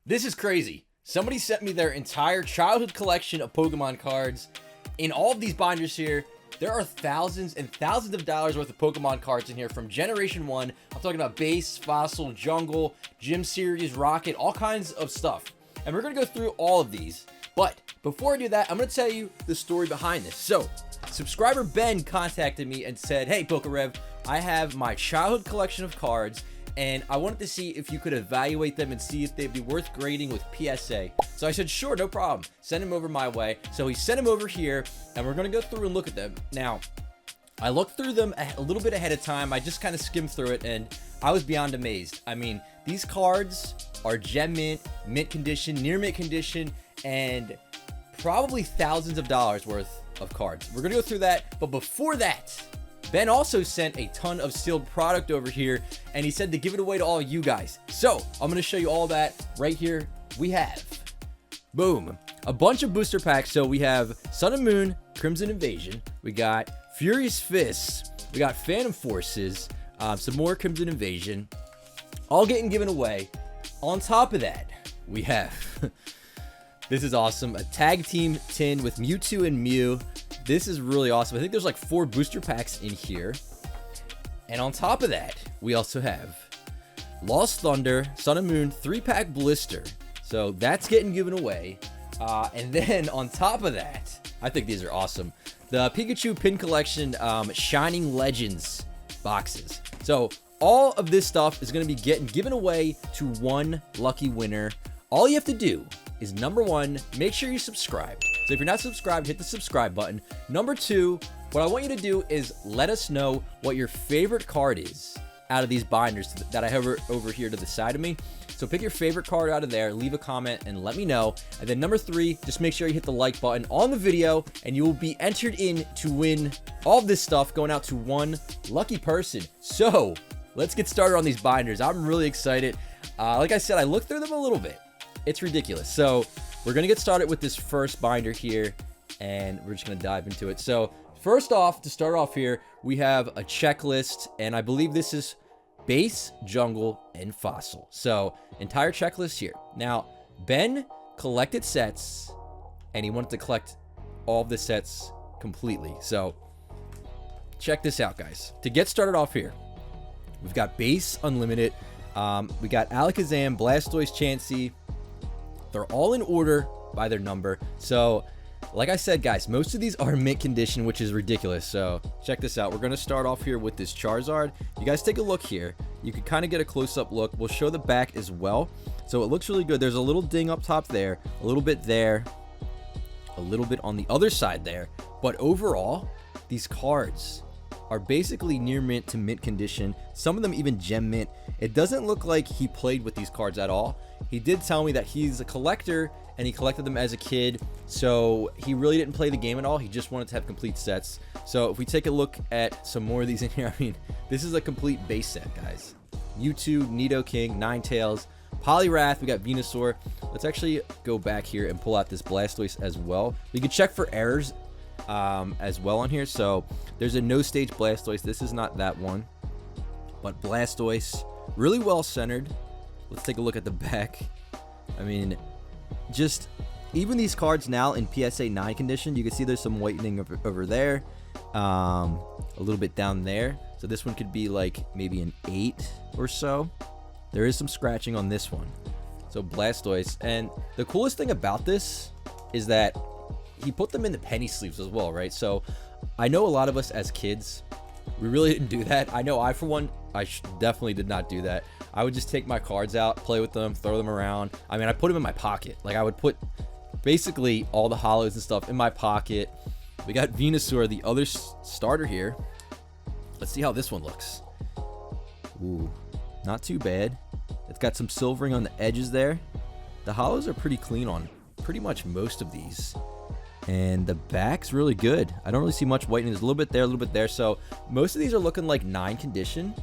This is crazy. Somebody sent me their entire childhood collection of Pokemon cards. In all of these binders here, there are thousands and thousands of dollars worth of Pokemon cards in here from Generation 1. I'm talking about Base, Fossil, Jungle, Gym Series, Rocket, all kinds of stuff. And we're going to go through all of these. But before I do that, I'm going to tell you the story behind this. So, subscriber Ben contacted me and said, "Hey, PokeRev, I have my childhood collection of cards, and I wanted to see if you could evaluate them and see if they'd be worth grading with PSA." So I said, sure, no problem. Send them over my way. So he sent them over here, and we're going to go through and look at them. Now, I looked through them a little bit ahead of time. I just kind of skimmed through it, and I was beyond amazed. I mean, these cards are gem mint, mint condition, near mint condition, and probably thousands of dollars worth of cards. We're going to go through that, but before that, Ben also sent a ton of sealed product over here, and he said to give it away to all you guys. So I'm going to show you all that right here. We have, boom, a bunch of booster packs. So we have Sun and Moon, Crimson Invasion. We got Furious Fists. We got Phantom Forces, some more Crimson Invasion, all getting given away. On top of that, we have, this is awesome, a tag team tin with Mewtwo and Mew. This is really awesome. I think there's like 4 booster packs in here. And on top of that, we also have Lost Thunder, Sun and Moon, 3-pack blister. So that's getting given away. And then on top of that, I think these are awesome, the Pikachu Pin Collection Shining Legends boxes. So all of this stuff is going to be getting given away to one lucky winner. All you have to do is, number 1, make sure you subscribe. So if you're not subscribed, hit the subscribe button. Number 2, what I want you to do is let us know what your favorite card is out of these binders that I have over here to the side of me. So pick your favorite card out of there, leave a comment, and let me know. And then number 3, just make sure you hit the like button on the video, and you will be entered in to win all of this stuff going out to one lucky person. So let's get started on these binders. I'm really excited. Like I said, I looked through them a little bit. It's ridiculous. So we're going to get started with this first binder here, and we're just going to dive into it. So first off, to start off here, we have a checklist, and I believe this is Base, Jungle, and Fossil. So entire checklist here. Now, Ben collected sets, and he wanted to collect all of the sets completely. So check this out, guys. To get started off here, we've got Base Unlimited. We got Alakazam, Blastoise, Chansey. They're all in order by their number. So, like I said, guys, most of these are mint condition, which is ridiculous. So, check this out. We're going to start off here with this Charizard. You guys take a look here. You can kind of get a close-up look. We'll show the back as well. So, it looks really good. There's a little ding up top there, a little bit there, a little bit on the other side there. But overall, these cards are basically near mint to mint condition. Some of them even gem mint. It doesn't look like he played with these cards at all. He did tell me that he's a collector and he collected them as a kid, so he really didn't play the game at all. He just wanted to have complete sets. So if we take a look at some more of these in here, I mean, this is a complete base set, guys. Mewtwo, Nidoking, Ninetales, Poliwrath, we got Venusaur. Let's actually go back here and pull out this Blastoise as well. We can check for errors as well on here. So there's a no stage Blastoise. This is not that one, but Blastoise, really well centered. Let's take a look at the back. I mean, just even these cards now in PSA 9 condition, you can see there's some whitening over there, a little bit down there. So this one could be like maybe an 8 or so. There is some scratching on this one. So Blastoise, and the coolest thing about this is that he put them in the penny sleeves as well, right? So I know a lot of us as kids, we really didn't do that. I know I, for one, I definitely did not do that. I would just take my cards out, play with them, throw them around. I mean, I put them in my pocket. Like, I would put basically all the hollows and stuff in my pocket. We got Venusaur, the other starter here. Let's see how this one looks. Ooh, not too bad. It's got some silvering on the edges there. The hollows are pretty clean on pretty much most of these. And the back's really good. I don't really see much whitening. There's a little bit there, a little bit there. So most of these are looking like 9 condition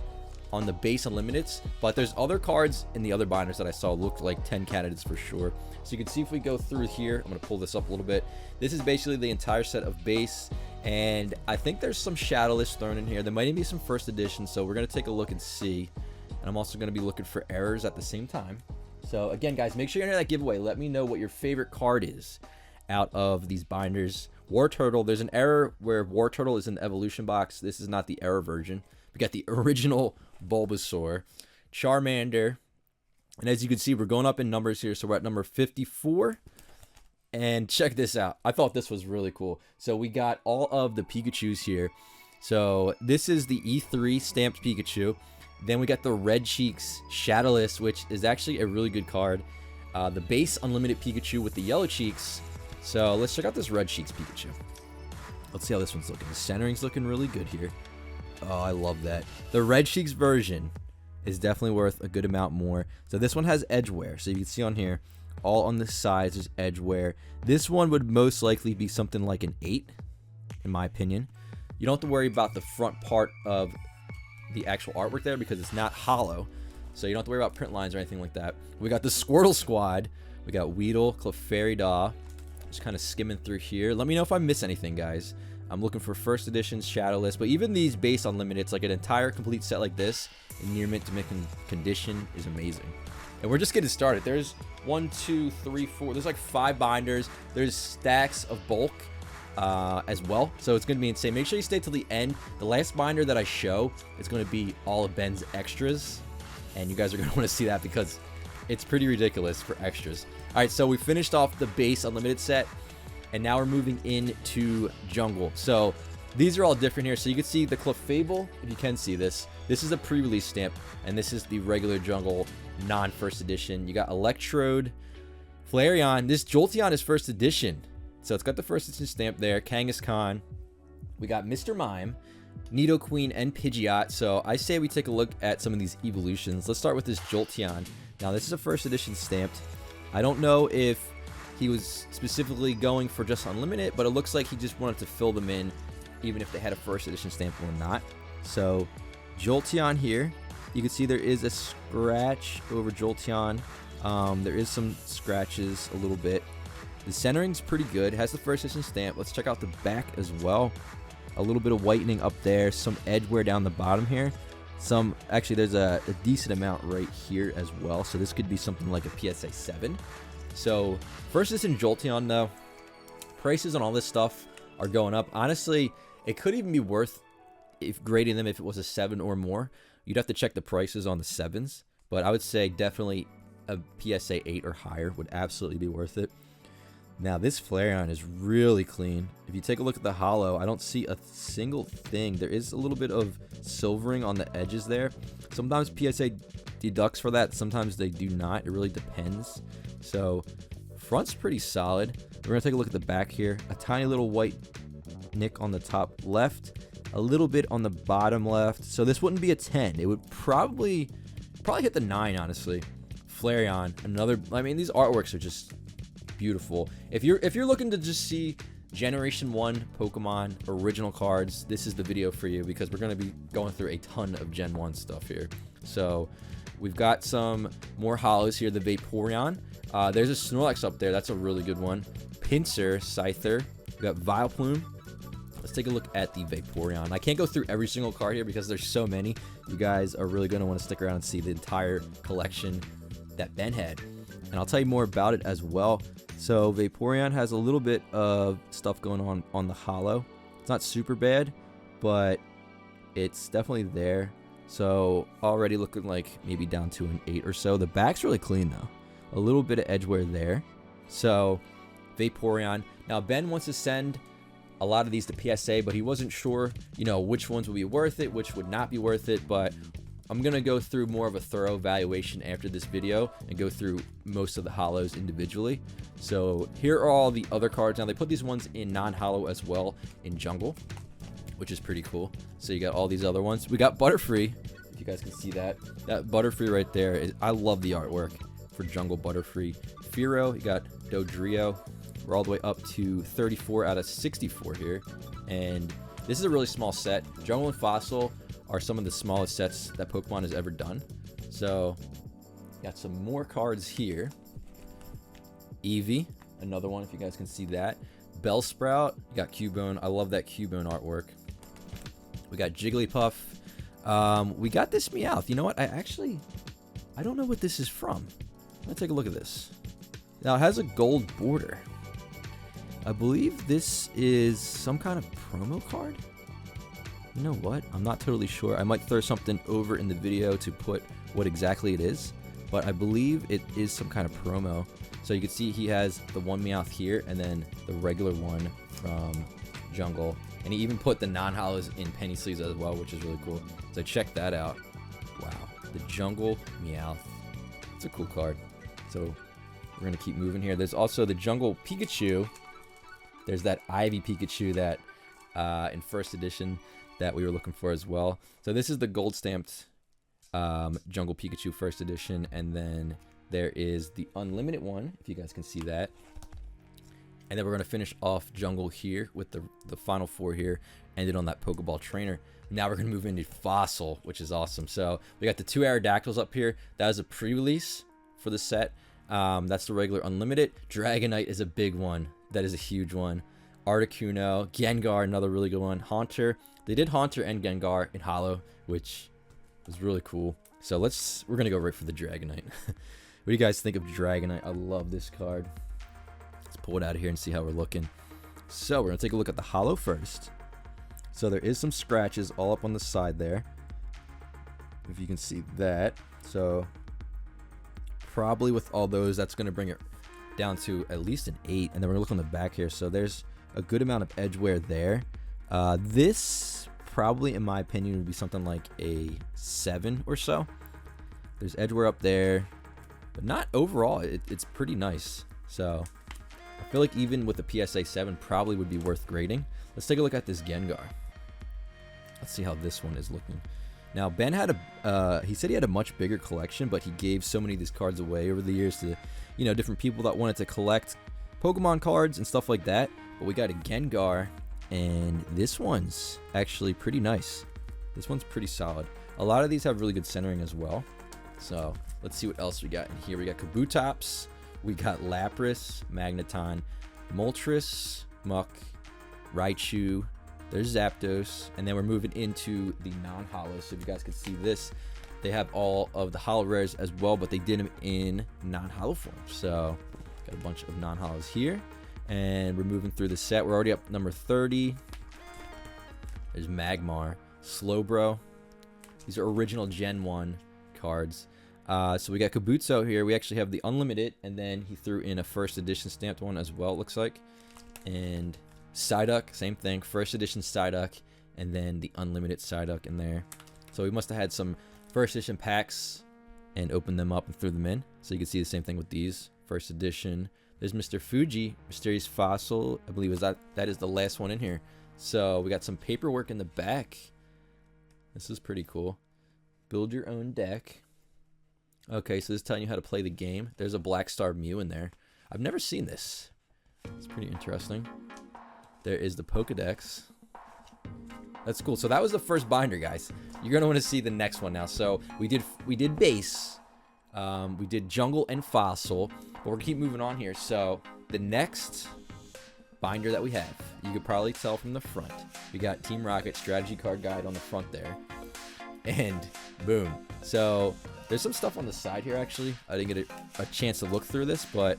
on the base unlimiteds, but there's other cards in the other binders that I saw looked like 10 candidates for sure. So you can see if we go through here, I'm going to pull this up a little bit. This is basically the entire set of base, and I think there's some Shadowless thrown in here. There might even be some first edition, so we're going to take a look and see. And I'm also going to be looking for errors at the same time. So again, guys, make sure you enter that giveaway. Let me know what your favorite card is out of these binders. War Turtle, there's an error where War Turtle is in the evolution box. This is not the error version. We got the original Bulbasaur, Charmander, and as you can see, we're going up in numbers here. So we're at number 54. And check this out. I thought this was really cool. So we got all of the Pikachus here. So this is the E3 stamped Pikachu. Then we got the Red Cheeks Shadowless, which is actually a really good card. The base Unlimited Pikachu with the Yellow Cheeks. So let's check out this Red Cheeks Pikachu. Let's see how this one's looking. The centering's looking really good here. Oh, I love that. The Red Cheeks version is definitely worth a good amount more. So this one has edge wear. So you can see on here, all on the sides is edge wear. This one would most likely be something like an 8, in my opinion. You don't have to worry about the front part of the actual artwork there because it's not hollow. So you don't have to worry about print lines or anything like that. We got the Squirtle Squad. We got Weedle, Clefairy, just kind of skimming through here. Let me know if I miss anything, guys. I'm looking for first editions, Shadowless, but even these base unlimited, it's like an entire complete set like this in near mint to mint condition is amazing. And we're just getting started. There's 1, 2, 3, 4. There's like 5 binders. There's stacks of bulk as well. So it's going to be insane. Make sure you stay till the end. The last binder that I show is going to be all of Ben's extras. And you guys are going to want to see that because it's pretty ridiculous for extras. All right, so we finished off the base unlimited set. And now we're moving into Jungle. So these are all different here. So you can see the Clefable, if you can see this. This is a pre-release stamp. And this is the regular Jungle non-first edition. You got Electrode, Flareon. This Jolteon is first edition. So it's got the first edition stamp there. Kangaskhan. We got Mr. Mime, Nidoqueen, and Pidgeot. So I say we take a look at some of these evolutions. Let's start with this Jolteon. Now this is a first edition stamped. I don't know if he was specifically going for just unlimited, but it looks like he just wanted to fill them in even if they had a first edition stamp or not. So Jolteon here. You can see there is a scratch over Jolteon. There is some scratches a little bit. The centering's pretty good. Has the first edition stamp. Let's check out the back as well. A little bit of whitening up there. Some edge wear down the bottom here. Actually, there's a decent amount right here as well. So this could be something like a PSA 7. So first edition Jolteon though, prices on all this stuff are going up. Honestly, it could even be worth grading them if it was a 7 or more. You'd have to check the prices on the 7s, but I would say definitely a PSA 8 or higher would absolutely be worth it. Now this Flareon is really clean. If you take a look at the holo, I don't see a single thing. There is a little bit of silvering on the edges there. Sometimes PSA deducts for that, sometimes they do not. It really depends. So front's pretty solid. We're gonna take a look at the back here. A tiny little white nick on the top left, a little bit on the bottom left. So this wouldn't be a 10. It would probably hit the 9, honestly. Flareon, another. I mean, these artworks are just beautiful. If you're looking to just see Generation 1 Pokemon original cards, this is the video for you because we're going to be going through a ton of Gen 1 stuff here. So we've got some more holos here. The Vaporeon. There's a Snorlax up there. That's a really good one. Pinsir, Scyther. We got Vileplume. Let's take a look at the Vaporeon. I can't go through every single card here because there's so many. You guys are really going to want to stick around and see the entire collection that Ben had. And I'll tell you more about it as well. So Vaporeon has a little bit of stuff going on the holo. It's not super bad, but it's definitely there. So already looking like maybe down to an 8 or so. The back's really clean though. A little bit of edge wear there. So Vaporeon. Now Ben wants to send a lot of these to PSA, but he wasn't sure, which ones would be worth it, which would not be worth it. But I'm going to go through more of a thorough evaluation after this video and go through most of the holos individually. So here are all the other cards. Now they put these ones in non-holo as well in Jungle, which is pretty cool. So you got all these other ones. We got Butterfree, if you guys can see that. That Butterfree right there, I love the artwork for Jungle Butterfree. Fearow, you got Dodrio. We're all the way up to 34 out of 64 here. And this is a really small set. Jungle and Fossil are some of the smallest sets that Pokemon has ever done. So, got some more cards here. Eevee, another one if you guys can see that. Bellsprout, you got Cubone. I love that Cubone artwork. We got Jigglypuff. We got this Meowth. You know what? I don't know what this is from. Let's take a look at this. Now, it has a gold border. I believe this is some kind of promo card. You know what? I'm not totally sure. I might throw something over in the video to put what exactly it is, but I believe it is some kind of promo. So you can see he has the one Meowth here, and then the regular one from Jungle. And he even put the non-hollows in penny sleeves as well, which is really cool. So check that out. Wow. The Jungle Meowth. It's a cool card. So we're going to keep moving here. There's also the Jungle Pikachu. There's that Ivy Pikachu that in first edition that we were looking for as well. So this is the gold stamped Jungle Pikachu first edition, and then there is the unlimited one, if you guys can see that. And then we're going to finish off Jungle here with the final four here, ended on that Pokeball trainer. Now we're going to move into Fossil, which is awesome. So we got the two Aerodactyls up here. That is a pre-release for the set. That's the regular unlimited. Dragonite is a big one. That is a huge one. Articuno, Gengar, another really good one. Haunter. They did Haunter and Gengar in Hollow, which was really cool. So we're going to go right for the Dragonite. What do you guys think of Dragonite? I love this card. Let's pull it out of here and see how we're looking. So we're going to take a look at the Hollow first. So there is some scratches all up on the side there, if you can see that. So probably with all those, that's going to bring it down to at least an 8. And then we're going to look on the back here. So there's a good amount of edge wear there. This probably, in my opinion, would be something like a 7 or so. There's edge wear up there, but not overall. It's pretty nice. So I feel like even with the PSA 7 probably would be worth grading. Let's take a look at this Gengar. Let's see how this one is looking. Now, Ben had he said he had a much bigger collection, but he gave so many of these cards away over the years to, you know, different people that wanted to collect Pokemon cards and stuff like that. But we got a Gengar, and this one's actually pretty nice. This one's pretty solid. A lot of these have really good centering as well. So let's see what else we got in here. We got Kabutops, we got Lapras, Magneton, Moltres, Muck, Raichu. There's Zapdos, and then we're moving into the non-hollows. So if you guys can see this, they have all of the hollow rares as well, but they did them in non-hollow form. So got a bunch of non-hollows here, and we're moving through the set. We're already up number 30. There's Magmar, Slowbro. These are original Gen 1 cards. So we got Kabuto here. We actually have the unlimited, and then he threw in a first edition stamped one as well, it looks like. And Psyduck, same thing, first edition Psyduck, and then the unlimited Psyduck in there. So we must have had some first edition packs and opened them up and threw them in. So you can see the same thing with these, first edition. There's Mr. Fuji, Mysterious Fossil, I believe that is the last one in here. So we got some paperwork in the back. This is pretty cool. Build your own deck. Okay, so this is telling you how to play the game. There's a Black Star Mew in there. I've never seen this. It's pretty interesting. There is the Pokedex. That's cool. So that was the first binder, guys. You're gonna want to see the next one now. So we did base, we did jungle and fossil, but we're gonna keep moving on here. So the next binder that we have, you could probably tell from the front, we got Team Rocket strategy card guide on the front there, and boom. So there's some stuff on the side here actually. I didn't get a chance to look through this, but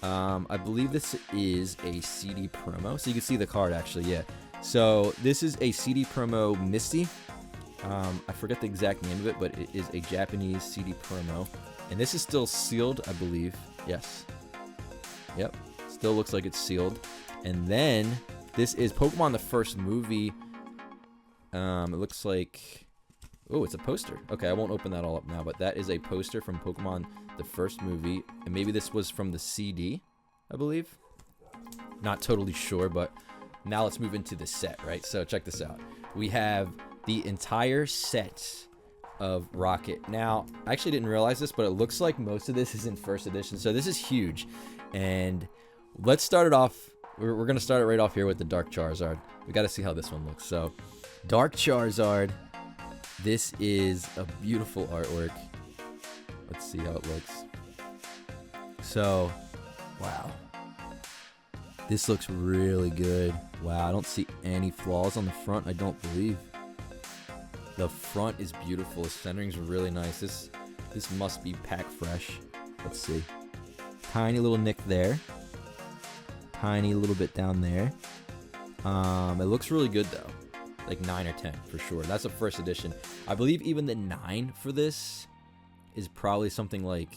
I believe this is a CD promo. So you can see the card actually, yeah. So this is a CD promo Misty. I forget the exact name of it, but it is a Japanese CD promo. And this is still sealed, I believe. Yes. Yep. Still looks like it's sealed. And then this is Pokemon the first movie. It looks like... Oh, it's a poster. Okay, I won't open that all up now, but that is a poster from Pokemon the first movie, and maybe this was from the CD, I believe. Not totally sure, but now let's move into the set, right? So check this out. We have the entire set of Rocket. Now, I actually didn't realize this, but it looks like most of this is in first edition, so this is huge. And let's start it off. We're going to start it right off here with the Dark Charizard. We got to see how this one looks. So, Dark Charizard. This is a beautiful artwork. Let's see how it looks. So, wow. This looks really good. Wow, I don't see any flaws on the front, I don't believe. The front is beautiful. The centering's really nice. This must be pack fresh. Let's see. Tiny little nick there. Tiny little bit down there. It looks really good though. Like 9 or 10 for sure. That's a first edition. I believe even the 9 for this is probably something like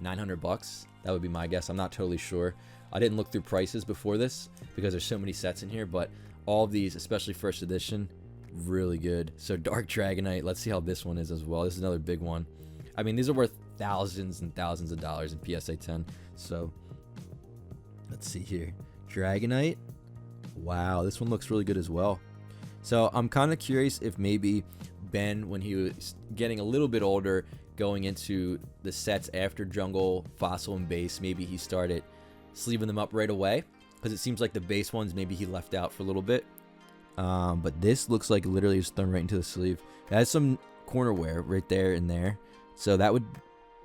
900 bucks. That would be my guess. I'm not totally sure. I didn't look through prices before this because there's so many sets in here, but all of these, especially first edition, really good. So Dark Dragonite, let's see how this one is as well. This is another big one. I mean, these are worth thousands and thousands of dollars in PSA 10. So let's see here. Dragonite. Wow, this one looks really good as well. So I'm kind of curious if maybe Ben, when he was getting a little bit older, going into the sets after Jungle, Fossil, and Base, maybe he started sleeving them up right away, because it seems like the base ones maybe he left out for a little bit. But this looks like literally just thrown right into the sleeve. It has some corner wear right there and there, so that would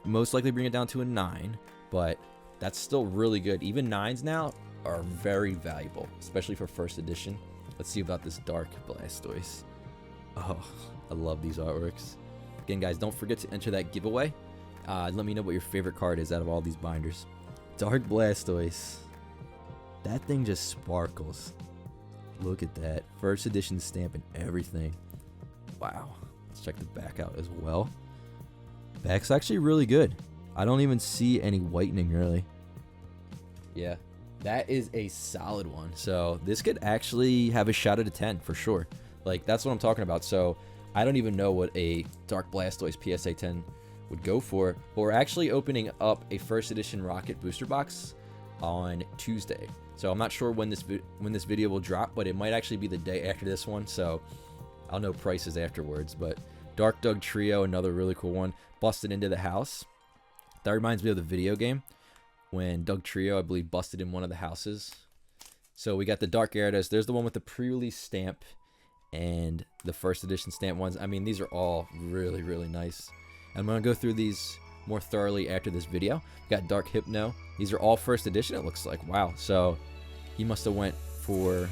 most likely bring it down to a 9, but that's still really good. Even 9s now are very valuable, especially for first edition. Let's see about this Dark Blastoise. Oh, I love these artworks. Again, guys, don't forget to enter that giveaway. Let me know what your favorite card is out of all these binders. Dark Blastoise. That thing just sparkles. Look at that. First edition stamp and everything. Wow. Let's check the back out as well. Back's actually really good. I don't even see any whitening, really. Yeah, that is a solid one. So this could actually have a shot at a 10 for sure. Like, that's what I'm talking about. So I don't even know what a Dark Blastoise PSA 10 would go for, but we're actually opening up a first edition Rocket booster box on Tuesday. So I'm not sure when this video will drop, but it might actually be the day after this one, so I'll know prices afterwards. But Dark Doug Trio, another really cool one, busted into the house. That reminds me of the video game when Doug Trio, I believe, busted in one of the houses. So we got the Dark Gyarados. There's the one with the pre-release stamp and the first edition stamp ones. I mean, these are all really, really nice. I'm going to go through these more thoroughly after this video. We got Dark Hypno. These are all first edition, it looks like. Wow. So he must have went for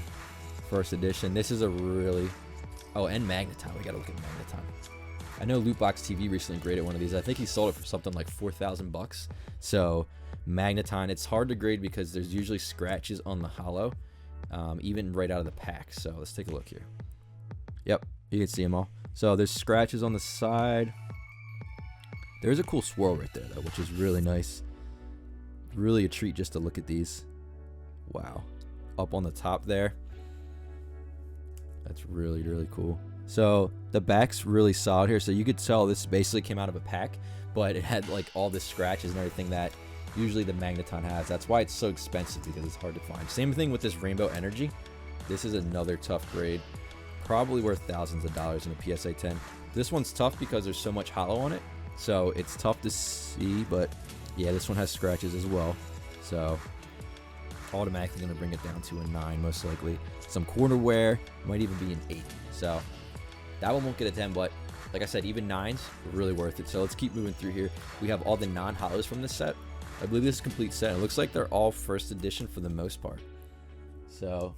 first edition. This is a really... Oh, and Magneton. We got to look at Magneton. I know Lootbox TV recently graded one of these. I think he sold it for something like 4,000 bucks. So Magneton, it's hard to grade because there's usually scratches on the holo, even right out of the pack. So let's take a look here. Yep, you can see them all. So there's scratches on the side. There's a cool swirl right there, though, which is really nice. Really a treat just to look at these. Wow. Up on the top there. That's really, really cool. So the back's really solid here. So you could tell this basically came out of a pack, but it had like all the scratches and everything that usually the Magneton has. That's why it's so expensive, because it's hard to find. Same thing with this Rainbow Energy. This is another tough grade. Probably worth thousands of dollars in a PSA 10. This one's tough because there's so much holo on it. So it's tough to see, but yeah, this one has scratches as well. So automatically going to bring it down to a 9 most likely. Some corner wear, might even be an 8. So that one won't get a 10, but like I said, even 9s are really worth it. So let's keep moving through here. We have all the non-holos from this set. I believe this is a complete set. It looks like they're all first edition for the most part. So,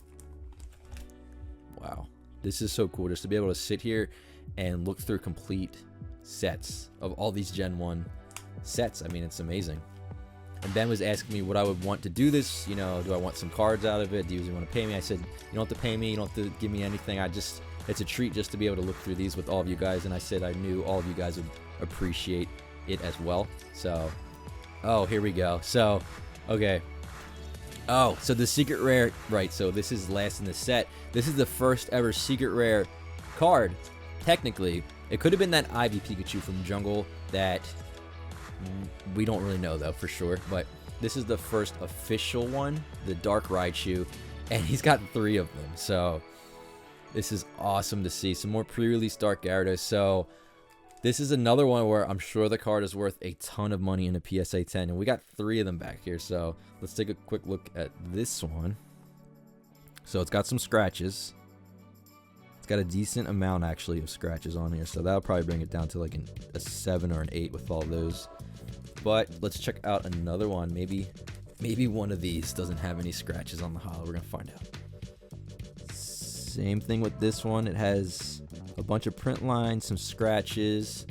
wow. This is so cool just to be able to sit here and look through complete sets of all these Gen 1 sets. I mean, it's amazing. And Ben was asking me what I would want to do this. You know, do I want some cards out of it? Do you want to pay me? I said, you don't have to pay me. You don't have to give me anything. It's a treat just to be able to look through these with all of you guys. And I said I knew all of you guys would appreciate it as well. So, oh, here we go. So, okay. Oh, so the secret rare, right, so this is last in the set. This is the first ever secret rare card, technically. It could have been that Ivy Pikachu from Jungle that we don't really know, though, for sure. But this is the first official one, the Dark Raichu, and he's got 3 of them. So this is awesome to see. Some more pre-release Dark Gyarados. So this is another one where I'm sure the card is worth a ton of money in a PSA 10. And we got 3 of them back here. So let's take a quick look at this one. So it's got some scratches. It's got a decent amount, actually, of scratches on here. So that'll probably bring it down to like a 7 or an 8 with all those. But let's check out another one. Maybe one of these doesn't have any scratches on the holo. We're going to find out. Same thing with this one. It has a bunch of print lines, some scratches.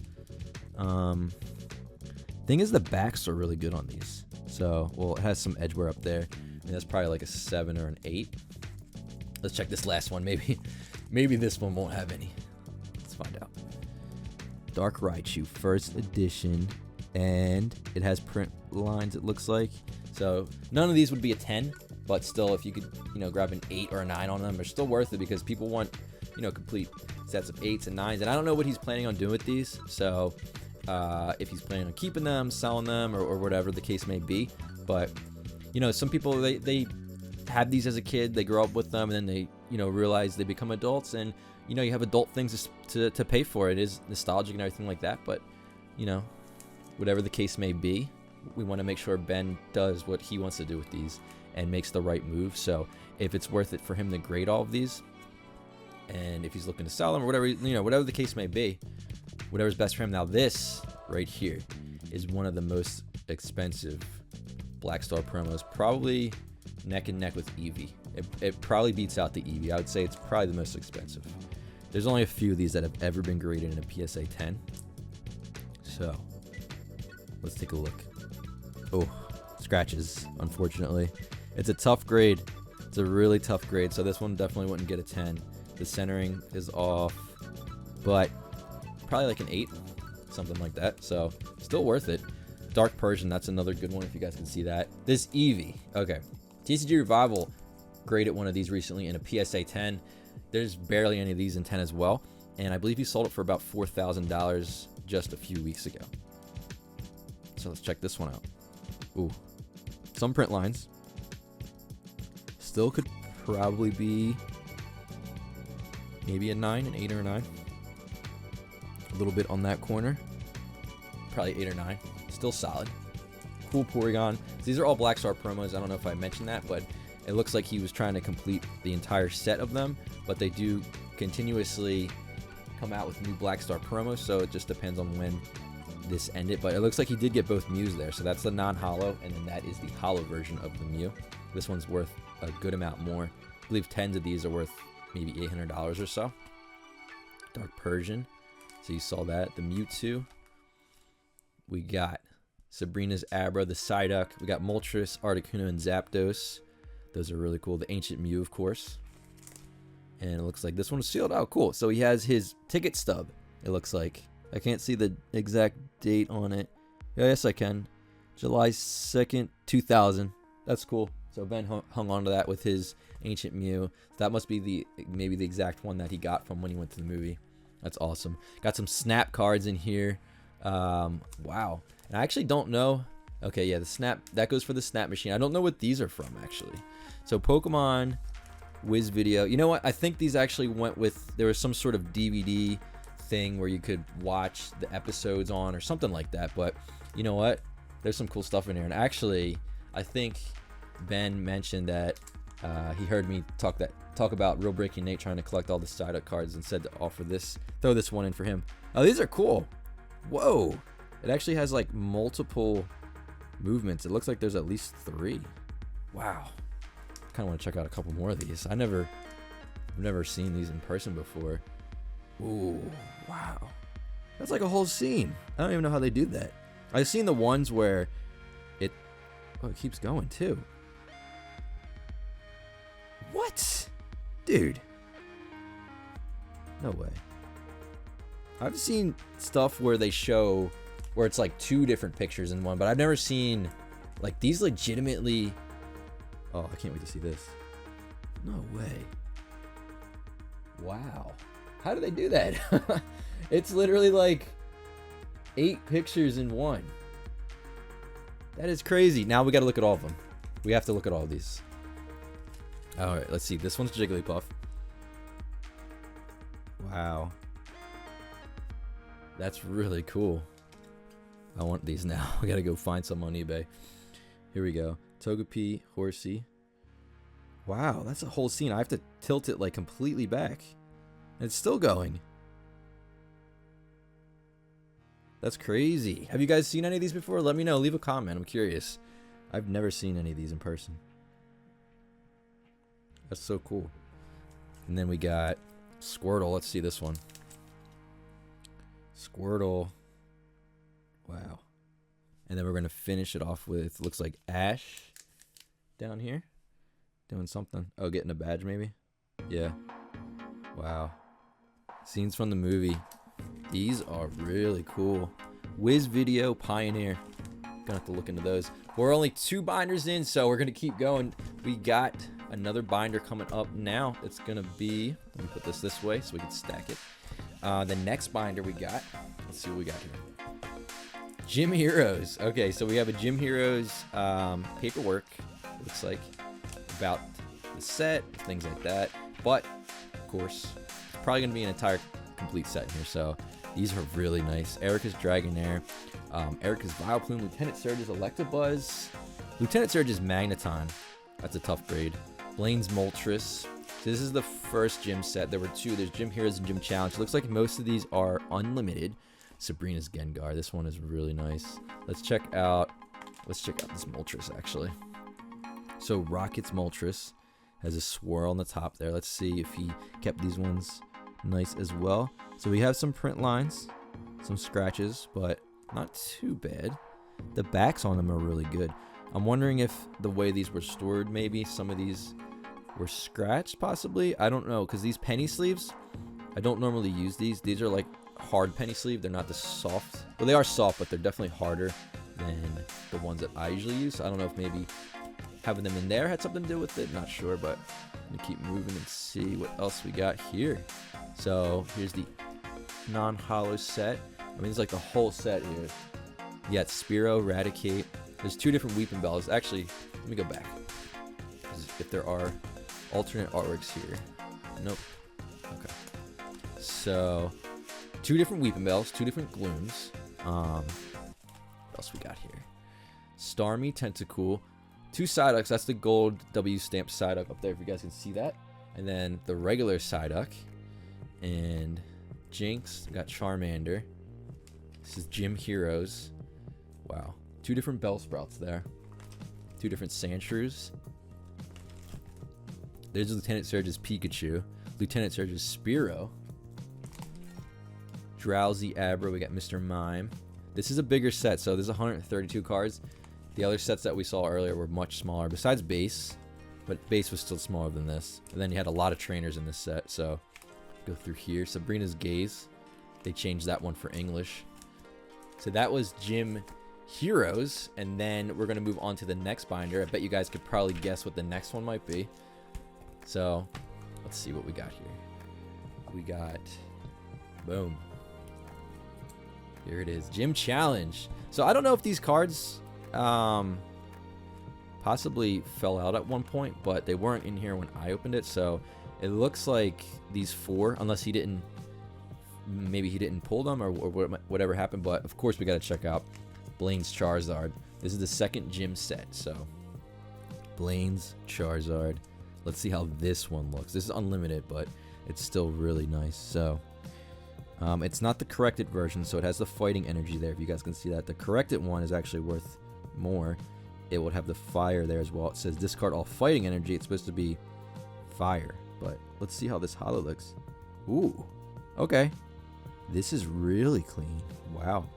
Thing is, the backs are really good on these. So, well, it has some edge wear up there. And that's probably like a 7 or an 8. Let's check this last one. Maybe this one won't have any. Let's find out. Dark Raichu, first edition. And it has print lines, it looks like. So, none of these would be a 10. But still, if you could, grab an 8 or a 9 on them, they're still worth it because people want, complete sets of 8s and 9s. And I don't know what he's planning on doing with these. So, if he's planning on keeping them, selling them, or whatever the case may be. But, some people, they have these as a kid, they grow up with them, and then they, realize they become adults, and, you have adult things to pay for. It is nostalgic and everything like that, but, whatever the case may be, we want to make sure Ben does what he wants to do with these and makes the right move. So if it's worth it for him to grade all of these, and if he's looking to sell them or whatever, whatever the case may be, whatever's best for him. Now this right here is one of the most expensive Black Star promos, probably neck and neck with Eevee. It probably beats out the Eevee. I would say it's probably the most expensive. There's only a few of these that have ever been graded in a PSA 10. So let's take a look. Oh, scratches, unfortunately. It's a tough grade. It's a really tough grade, so this one definitely wouldn't get a 10. The centering is off, but probably like an 8, something like that. So still worth it. Dark Persian, that's another good one if you guys can see that. This Eevee, okay. TCG Revival graded one of these recently in a PSA 10. There's barely any of these in 10 as well, and I believe he sold it for about $4,000 just a few weeks ago. So let's check this one out. Ooh, some print lines. Still could probably be maybe a 9, an 8 or a 9. A little bit on that corner. Probably 8 or 9. Still solid. Cool Porygon. These are all Black Star promos. I don't know if I mentioned that, but it looks like he was trying to complete the entire set of them. But they do continuously come out with new Black Star promos, so it just depends on when this ended. But it looks like he did get both Mews there. So that's the non-holo, and then that is the holo version of the Mew. This one's worth a good amount more. I believe 10s of these are worth maybe $800 or so. Dark Persian. So you saw that. The Mewtwo. We got Sabrina's Abra, the Psyduck. We got Moltres, Articuno, and Zapdos. Those are really cool. The Ancient Mew, of course. And it looks like this one is sealed out. Cool. So he has his ticket stub, it looks like. I can't see the exact date on it. Yes, I can. July 2nd, 2000. That's cool. So Ben hung on to that with his Ancient Mew. That must be maybe the exact one that he got from when he went to the movie. That's awesome. Got some Snap cards in here. Wow. And I actually don't know. Okay, yeah, the Snap, that goes for the Snap machine. I don't know what these are from, actually. So Pokemon Wiz Video. You know what? I think these actually went with, there was some sort of DVD thing where you could watch the episodes on or something like that. But you know what? There's some cool stuff in here. And actually, I think Ben mentioned that he heard me talk about Real Breaking Nate trying to collect all the Psyduck cards and said to offer this, throw this one in for him. Oh, these are cool. Whoa. It actually has like multiple movements. It looks like there's at least 3. Wow. Kind of want to check out a couple more of these. I've never seen these in person before. Ooh, wow. That's like a whole scene. I don't even know how they do that. I've seen the ones where it keeps going too. What? Dude. No way. I've seen stuff where they show where it's like 2 different pictures in one, but I've never seen like these legitimately. Oh, I can't wait to see this. No way. Wow. How do they do that? It's literally like 8 pictures in one. That is crazy. Now we got to look at all of them. We have to look at all of these. All right, let's see. This one's Jigglypuff. Wow. That's really cool. I want these now. We gotta go find some on eBay. Here we go. Togepi, Horsey. Wow, that's a whole scene. I have to tilt it like completely back. And it's still going. That's crazy. Have you guys seen any of these before? Let me know. Leave a comment. I'm curious. I've never seen any of these in person. That's so cool. And then we got Squirtle. Let's see this one. Squirtle. Wow. And then we're going to finish it off with, looks like Ash down here. Doing something. Oh, getting a badge maybe? Yeah. Wow. Scenes from the movie. These are really cool. Wiz Video Pioneer. Gonna have to look into those. We're only 2 binders in, so we're gonna keep going. We got another binder coming up now. It's gonna be, let me put this way so we can stack it. The next binder we got, let's see what we got here. Gym Heroes. Okay, so we have a Gym Heroes paperwork. Looks like about the set, things like that. But of course, it's probably gonna be an entire complete set in here. So these are really nice. Erica's Dragonair, Erica's Vileplume, Lieutenant Surge's Electabuzz, Lieutenant Surge's Magneton. That's a tough grade. Blaine's Moltres. So this is the first gym set. There were 2. There's Gym Heroes and Gym Challenge. Looks like most of these are unlimited. Sabrina's Gengar. This one is really nice. Let's check out this Moltres actually. So Rocket's Moltres has a swirl on the top there. Let's see if he kept these ones nice as well. So we have some print lines, some scratches, but not too bad. The backs on them are really good. I'm wondering if the way these were stored, maybe some of these were scratched possibly. I don't know, because these penny sleeves, I don't normally use these. These are like hard penny sleeve. They're not the soft. Well, they are soft, but they're definitely harder than the ones that I usually use. So I don't know if maybe having them in there had something to do with it. Not sure, but I'm gonna keep moving and see what else we got here. So here's the non-hollow set. I mean, it's like the whole set here. You got Spearow, Raticate. There's 2 different Weeping Bells. Actually, let me go back. If there are alternate artworks here. Nope. Okay. So 2 different Weeping Bells, 2 different Glooms. What else we got here? Starmie, Tentacool, 2 Psyducks. That's the gold W stamp Psyduck up there, if you guys can see that. And then the regular Psyduck. And Jinx. We got Charmander. This is Gym Heroes. Wow. 2 different Bellsprouts there. 2 different Sandshrews. There's Lieutenant Surge's Pikachu. Lieutenant Surge's Spearow. Drowsy Abra. We got Mr. Mime. This is a bigger set, so there's 132 cards. The other sets that we saw earlier were much smaller, besides Base. But Base was still smaller than this. And then you had a lot of trainers in this set, so go through here. Sabrina's Gaze. They changed that one for English. So that was Gym Heroes, and then we're going to move on to the next binder. I bet you guys could probably guess what the next one might be. So let's see what we got here. We got, boom. Here it is, Gym Challenge. So I don't know if these cards possibly fell out at one point, but they weren't in here when I opened it. So it looks like these 4, unless he didn't, maybe he didn't pull them or whatever happened. But of course we got to check out Blaine's Charizard. This is the second gym set. So Blaine's Charizard. Let's see how this one looks. This is unlimited, but it's still really nice. So it's not the corrected version, so it has the fighting energy there. If you guys can see that, the corrected one is actually worth more. It would have the fire there as well. It says discard all fighting energy. It's supposed to be fire, but let's see how this holo looks. Ooh, okay. This is really clean. Wow.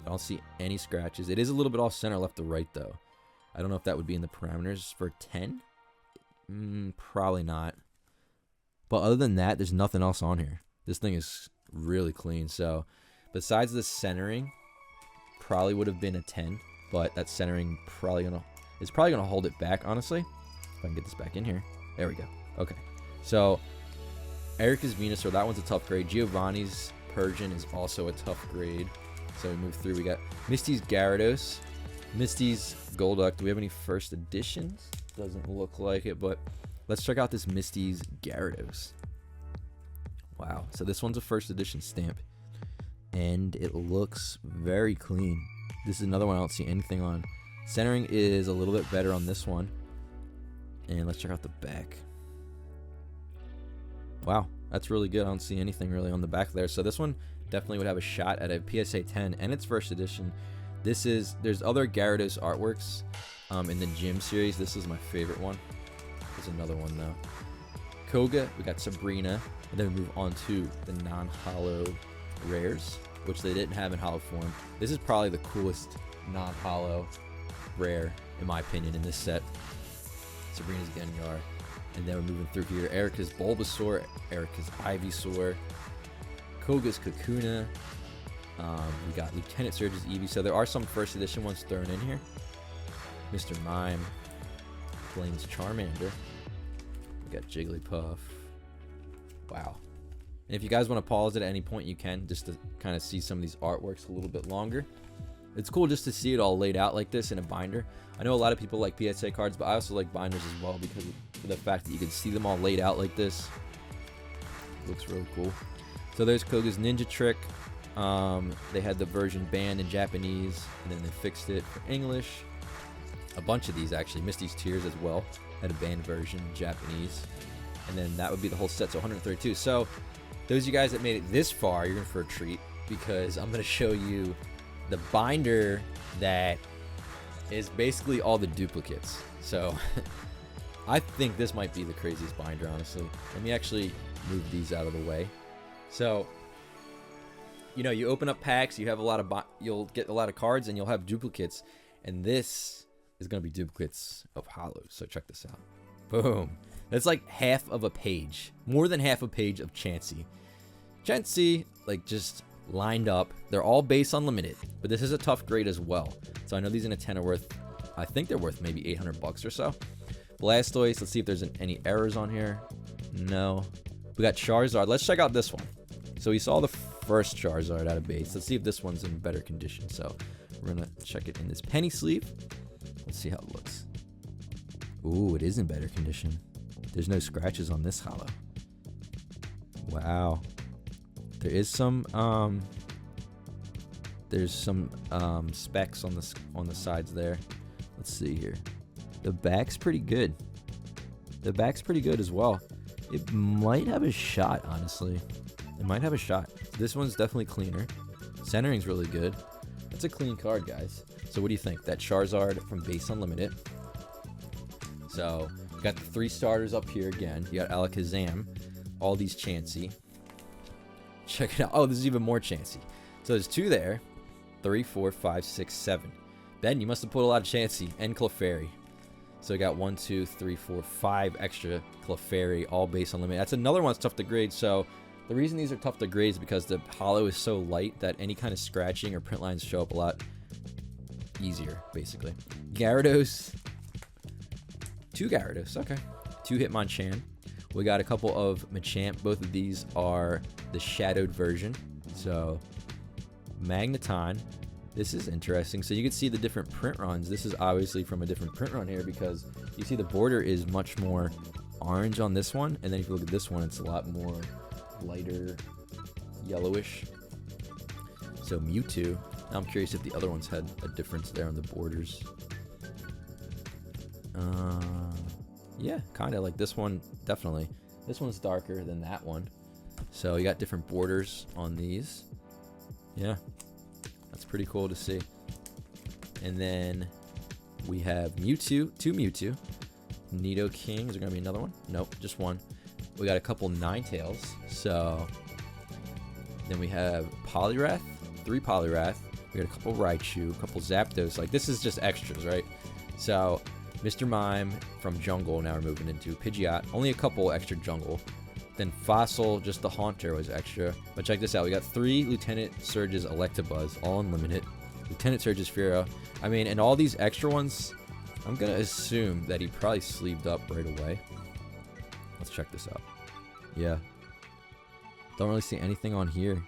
I don't see any scratches. It is a little bit off center left to right, though. I don't know if that would be in the parameters for 10. Probably not. But other than that, there's nothing else on here. This thing is really clean. So besides the centering, probably would have been a 10. But that centering is probably gonna hold it back, honestly. If I can get this back in here. There we go. Okay. So Erica's Venusaur, that one's a tough grade. Giovanni's Persian is also a tough grade. So we move through. We got Misty's Gyarados, Misty's Golduck. Do we have any first editions? Doesn't look like it, but let's check out this Misty's Gyarados. Wow. So this one's a first edition stamp, and it looks very clean. This is another one I don't see anything on. Centering is a little bit better on this one. And let's check out the back. Wow, that's really good. I don't see anything really on the back there. So this one definitely would have a shot at a PSA 10 and its first edition. There's other Gyarados artworks in the gym series. This is my favorite one. There's another one though. Koga, we got Sabrina, and then we move on to the non-holo rares, which they didn't have in holo form. This is probably the coolest non-hollow, rare, in my opinion, in this set. Sabrina's Gengar. And then we're moving through here. Erica's Bulbasaur, Erica's Ivysaur, Koga's Kakuna. We got Lieutenant Surge's Eevee. So there are some first edition ones thrown in here. Mr. Mime, Blaine's Charmander. We got Jigglypuff. Wow. And if you guys want to pause it at any point, you can, just to kind of see some of these artworks a little bit longer. It's cool just to see it all laid out like this in a binder. I know a lot of people like PSA cards, but I also like binders as well because of the fact that you can see them all laid out like this. It looks really cool. So there's Koga's Ninja Trick. They had the version banned in Japanese, and then they fixed it for English. A bunch of these actually. Misty's Tears as well had a banned version in Japanese. And then that would be the whole set, so 132. So those of you guys that made it this far, you're in for a treat, because I'm going to show you the binder that is basically all the duplicates. So I think this might be the craziest binder, honestly. Let me actually move these out of the way. So, you know, you open up packs, you have a lot of you'll get a lot of cards, and you'll have duplicates, and this is going to be duplicates of hollows. So check this out. Boom. That's like half of a page, more than half a page of Chansey. Chansey, like, just lined up. They're all base unlimited, but this is a tough grade as well. So I know these in a 10 are worth, I think they're worth maybe 800 bucks or so. Blastoise, let's see if there's any errors on here. No. We got Charizard. Let's check out this one. So we saw the first Charizard out of base. Let's see if this one's in better condition. So we're gonna check it in this penny sleeve. Let's see how it looks. Ooh, it is in better condition. There's no scratches on this hollow. Wow. There is some specks on the sides there. Let's see here. The back's pretty good. The back's pretty good as well. It might have a shot, honestly. It might have a shot. This one's definitely cleaner. Centering's really good. It's a clean card, guys. So what do you think? That Charizard from Base Unlimited. So you got the 3 starters up here again. You got Alakazam. All these Chansey. Check it out. Oh, this is even more Chansey. So there's 2 there. 3, 4, 5, 6, 7. Ben, you must have put a lot of Chansey and Clefairy. So we got 1, 2, 3, 4, 5 extra Clefairy, all base unlimited. That's another one that's tough to grade. So the reason these are tough to grade is because the hollow is so light that any kind of scratching or print lines show up a lot easier, basically. Gyarados. 2 Gyarados. Okay. 2 Hitmonchan. We got a couple of Machamp. Both of these are the shadowed version. So Magneton. This is interesting. So you can see the different print runs. This is obviously from a different print run here because you see the border is much more orange on this one. And then if you look at this one, it's a lot more lighter yellowish. So Mewtwo. Now I'm curious if the other ones had a difference there on the borders. Yeah, kind of like this one. Definitely. This one's darker than that one. So you got different borders on these. Yeah. That's pretty cool to see. And then we have Mewtwo, 2 Mewtwo. Nidoking, is there going to be another one? Nope, just 1. We got a couple Ninetales. So then we have Poliwrath, 3 Poliwrath. We got a couple Raichu, a couple Zapdos. Like, this is just extras, right? So Mr. Mime from Jungle, now we're moving into Pidgeot. Only a couple extra Jungle. Then Fossil, just the Haunter was extra. But check this out. We got 3 Lieutenant Surge's Electabuzz, all unlimited. Lieutenant Surge's Fearow. I mean, and all these extra ones, I'm going to assume that he probably sleeved up right away. Let's check this out. Yeah. Don't really see anything on here.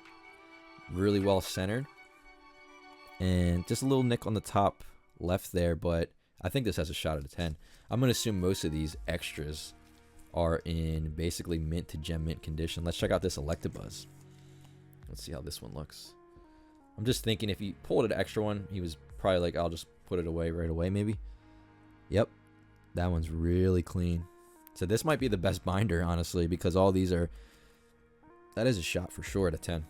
Really well centered. And just a little nick on the top left there, but I think this has a shot at a 10. I'm going to assume most of these extras are in basically mint to gem mint condition. Let's check out this Electabuzz. Let's see how this one looks. I'm just thinking if he pulled an extra one, he was probably like, I'll just put it away right away maybe. Yep. That one's really clean. So this might be the best binder, honestly, because all these are... That is a shot for sure at a 10.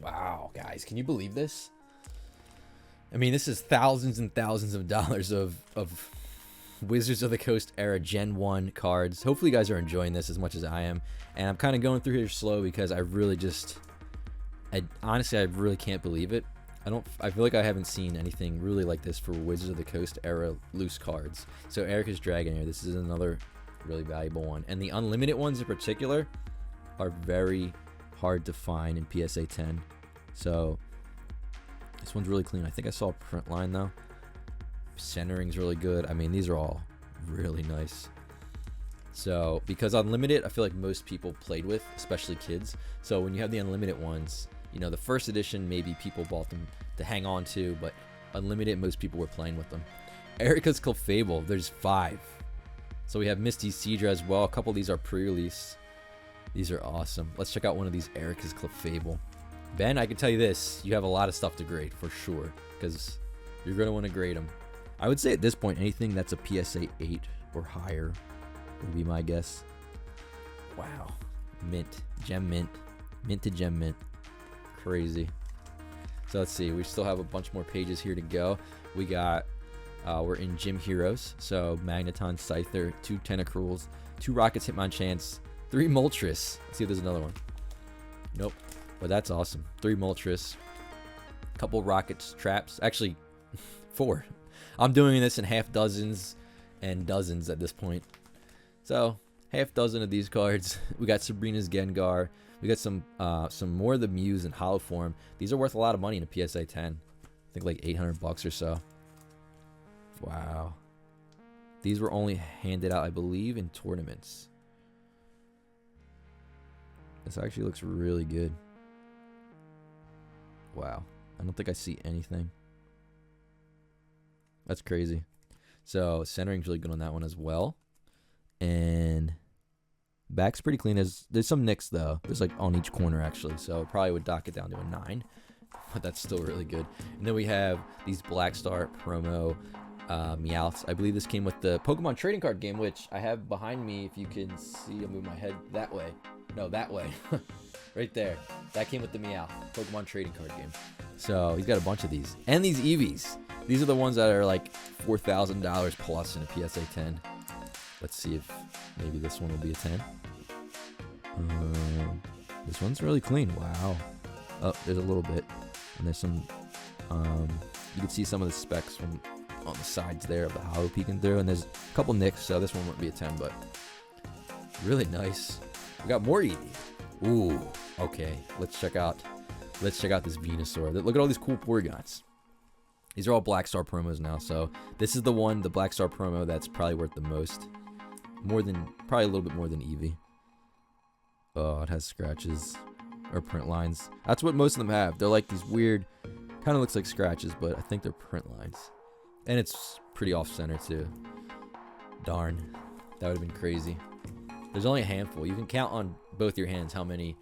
Wow, guys. Can you believe this? I mean, this is thousands and thousands of dollars of Wizards of the Coast era Gen 1 cards. Hopefully you guys are enjoying this as much as I am. And I'm kind of going through here slow because I really just... honestly, I really can't believe it. I feel like I haven't seen anything really like this for Wizards of the Coast era loose cards. So Erica's Dragon here, this is another really valuable one. And the unlimited ones in particular are very hard to find in PSA 10. So this one's really clean. I think I saw a print line though. Centering's really good. I mean, these are all really nice. So because unlimited, I feel like most people played with, especially kids. So when you have the unlimited ones, you know, the first edition, maybe people bought them to hang on to, but unlimited, most people were playing with them. Erica's Clefable, there's 5. So we have Misty Cedra as well. A couple of these are pre-release. These are awesome. Let's check out one of these Erica's Clefable. Ben, I can tell you this, you have a lot of stuff to grade for sure, because you're going to want to grade them. I would say at this point, anything that's a PSA 8 or higher would be my guess. Wow. Mint. Gem mint. Mint to gem mint. Crazy. So let's see. We still have a bunch more pages here to go. We got, we're in Gym Heroes. So Magneton, Scyther, 2 Tentacruels, 2 Rockets, Hitmonchan, 3 Moltres. Let's see if there's another one. Nope. But that's awesome. 3 Moltres. Couple Rockets, Traps. Actually, 4. I'm doing this in half dozens and dozens at this point. So, half dozen of these cards. We got Sabrina's Gengar. We got some more of the Muse in hollow form. These are worth a lot of money in a PSA 10. I think like 800 bucks or so. Wow. These were only handed out, I believe, in tournaments. This actually looks really good. Wow. I don't think I see anything. That's crazy. So, centering's really good on that one as well. And back's pretty clean. There's some nicks though. There's like on each corner actually. So probably would dock it down to a 9. But that's still really good. And then we have these Black Star promo Meowths. I believe this came with the Pokemon trading card game, which I have behind me. If you can see, I'll move my head that way. No, that way. Right there. That came with the Meowth Pokemon trading card game. So he's got a bunch of these. And these Eevees. These are the ones that are like $4,000 plus in a PSA 10. Let's see if maybe this one will be a 10. This one's really clean. Wow. Oh, there's a little bit. And there's some, you can see some of the specs from on the sides there of the hollow peeking through. And there's a couple nicks, so this one wouldn't be a 10, but really nice. We got more Eevee. Ooh, okay. Let's check out this Venusaur. Look at all these cool Porygons. These are all Black Star promos now, so this is the one, the Black Star promo, that's probably worth the most. Probably a little bit more than Eevee. Oh, it has scratches or print lines. That's what most of them have. They're like these weird, kind of looks like scratches, but I think they're print lines. And it's pretty off-center too. Darn, that would have been crazy. There's only a handful. You can count on both your hands how many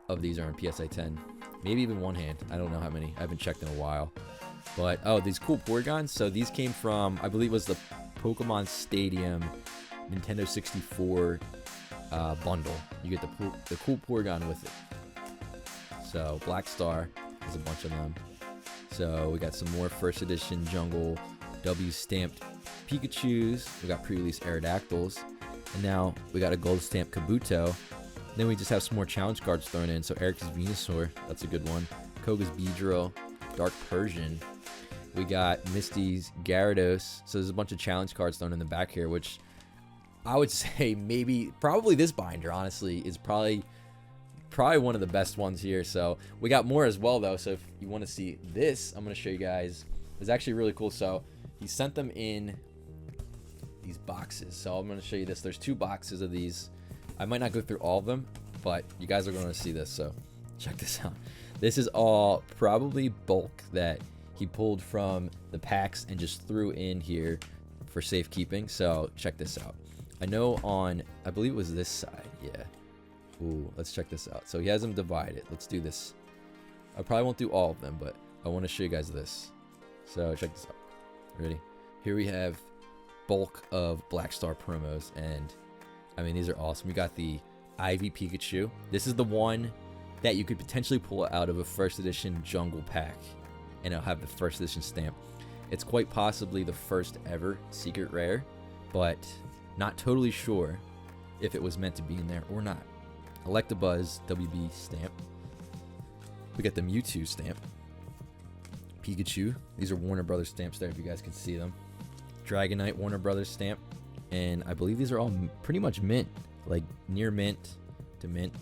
of these are in PSA 10. Maybe even one hand. I don't know how many. I haven't checked in a while. But, oh, these cool Porygons. So these came from, I believe it was the Pokemon Stadium Nintendo 64 bundle. You get the cool Porygon with it. So Black Star, there's a bunch of them. So we got some more first edition Jungle W stamped Pikachus. We got pre-release Aerodactyls. And now we got a gold stamped Kabuto. Then we just have some more challenge cards thrown in. So Eric's Venusaur, that's a good one. Koga's Beedrill, Dark Persian. We got Misty's Gyarados. So there's a bunch of challenge cards thrown in the back here, which I would say probably this binder, honestly, is probably one of the best ones here. So we got more as well, though. So if you want to see this, I'm going to show you guys. It's actually really cool. So he sent them in these boxes. So I'm going to show you this. There's 2 boxes of these. I might not go through all of them, but you guys are going to see this. So check this out. This is all probably bulk that he pulled from the packs and just threw in here for safekeeping. So check this out. I know I believe it was this side. Yeah. Ooh, let's check this out. So he has them divided. Let's do this. I probably won't do all of them, but I want to show you guys this. So check this out. Ready? Here we have bulk of Black Star promos, and I mean, these are awesome. We got the Ivy Pikachu. This is the one that you could potentially pull out of a first edition Jungle pack, and it'll have the first edition stamp. It's quite possibly the first ever secret rare, but not totally sure if it was meant to be in there or not. Electabuzz WB stamp. We got the Mewtwo stamp. Pikachu. These are Warner Brothers stamps there if you guys can see them. Dragonite Warner Brothers stamp. And I believe these are all pretty much mint. Like near mint to mint.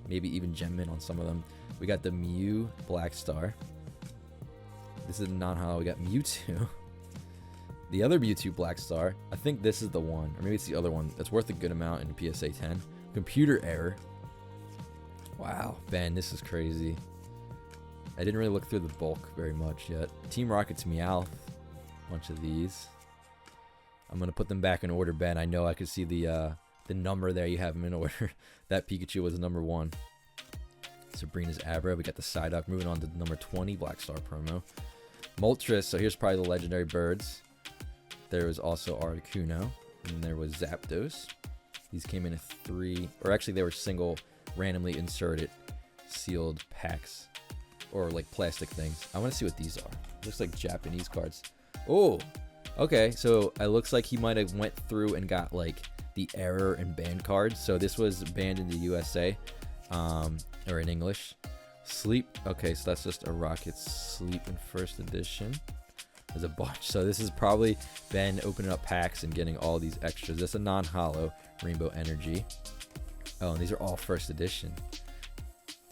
Maybe even gem mint on some of them. We got the Mew Black Star. This is non-hollow. We got Mewtwo. The other Mewtwo Black Star. I think this is the one. Or maybe it's the other one. That's worth a good amount in PSA 10. Computer error. Wow. Ben, this is crazy. I didn't really look through the bulk very much yet. Team Rocket's Meowth. Bunch of these. I'm going to put them back in order, Ben. I know I could see the number there. You have them in order. That Pikachu was number 1. Sabrina's Abra. We got the Psyduck. Moving on to number 20, Black Star promo. Moltres. So here's probably the legendary birds. There was also Articuno. And there was Zapdos. These came in a 3. Or actually, they were single, randomly inserted, sealed packs. Or like plastic things. I want to see what these are. Looks like Japanese cards. Oh! Okay, so it looks like he might have went through and got like the error and banned cards. So this was banned in the USA, or in English. Sleep. Okay, so that's just a Rocket Sleep in first edition. There's a bunch. So this is probably Ben opening up packs and getting all these extras. That's a non-hollow Rainbow Energy. Oh, and these are all first edition.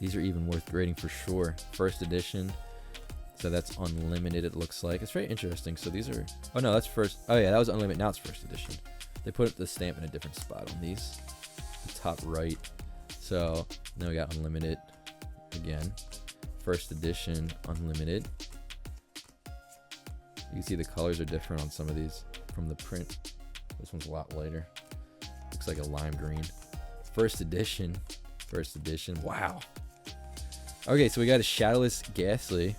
These are even worth grading for sure. First edition. So that's unlimited, it looks like. It's very interesting. So these are... Oh, no, that's first... Oh, yeah, that was unlimited. Now it's first edition. They put the stamp in a different spot on these. The top right. So now we got unlimited again. First edition, unlimited. You can see the colors are different on some of these from the print. This one's a lot lighter. Looks like a lime green. First edition. First edition. Wow. Okay, so we got a Shadowless Ghastly.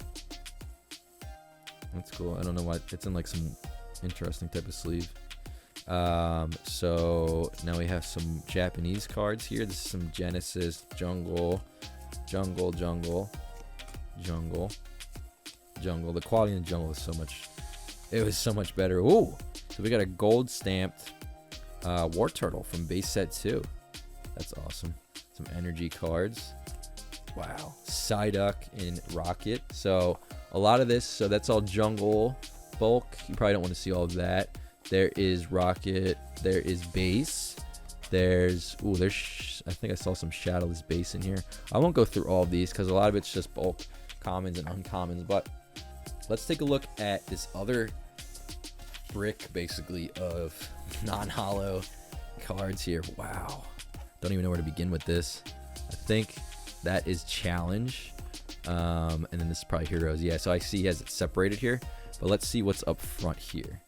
That's cool. I don't know why it's in like some interesting type of sleeve. So now we have some Japanese cards here. This is some Genesis, Jungle. The quality in the Jungle is so much. It was so much better. Ooh, so we got a gold stamped War Turtle from base set 2. That's awesome. Some energy cards. Wow. Psyduck in Rocket. So a lot of this, so that's all Jungle bulk. You probably don't want to see all of that. There is Rocket. There is base. There's, ooh, I think I saw some Shadowless base in here. I won't go through all of these because a lot of it's just bulk commons and uncommons. But let's take a look at this other brick, basically, of non-hollow cards here. Wow. Don't even know where to begin with this. I think that is Challenge. And then this is probably Heroes. Yeah, so I see he has it separated here. But let's see what's up front here.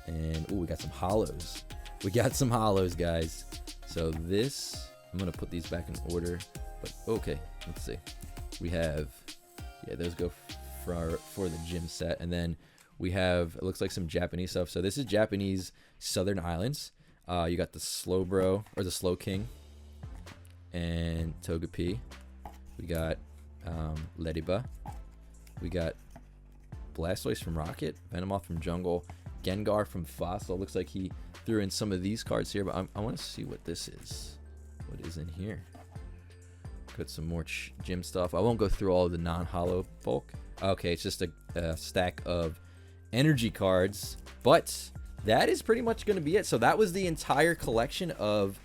And, ooh, we got some hollows. We got some hollows, guys. So this, I'm going to put these back in order. But, okay, let's see. We have, yeah, those go for the gym set. And then we have, it looks like some Japanese stuff. So this is Japanese Southern Islands. You got the Slowbro, or the Slow King. And Togepi. We got Lediba. We got Blastoise from Rocket. Venomoth from Jungle. Gengar from Fossil. Looks like he threw in some of these cards here, but I want to see what this is. What is in here? Got some more gym stuff. I won't go through all of the non-hollow bulk. Okay, it's just a stack of energy cards, but that is pretty much going to be it. So that was the entire collection of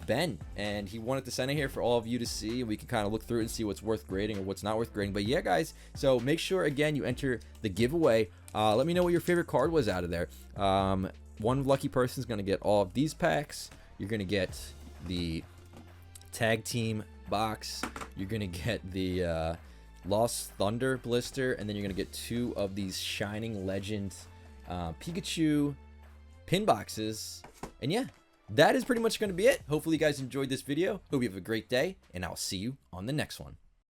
Ben, and he wanted to send it here for all of you to see. We can kind of look through it and see what's worth grading or what's not worth grading. But yeah, guys, so make sure again you enter the giveaway. Let me know what your favorite card was out of there. One lucky person is going to get all of these packs. You're going to get the tag team box. You're going to get the Lost Thunder blister, and then you're going to get 2 of these Shining Legend Pikachu pin boxes. And yeah, that is pretty much going to be it. Hopefully you guys enjoyed this video. Hope you have a great day, and I'll see you on the next one.